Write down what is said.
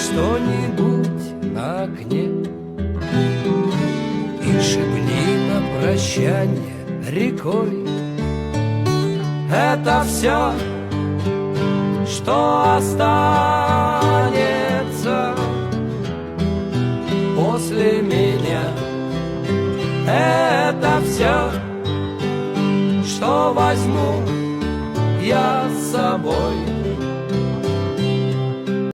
что-нибудь на окне и шепни на прощанье рекой. Это все, что останется после меня. Это все, что возьму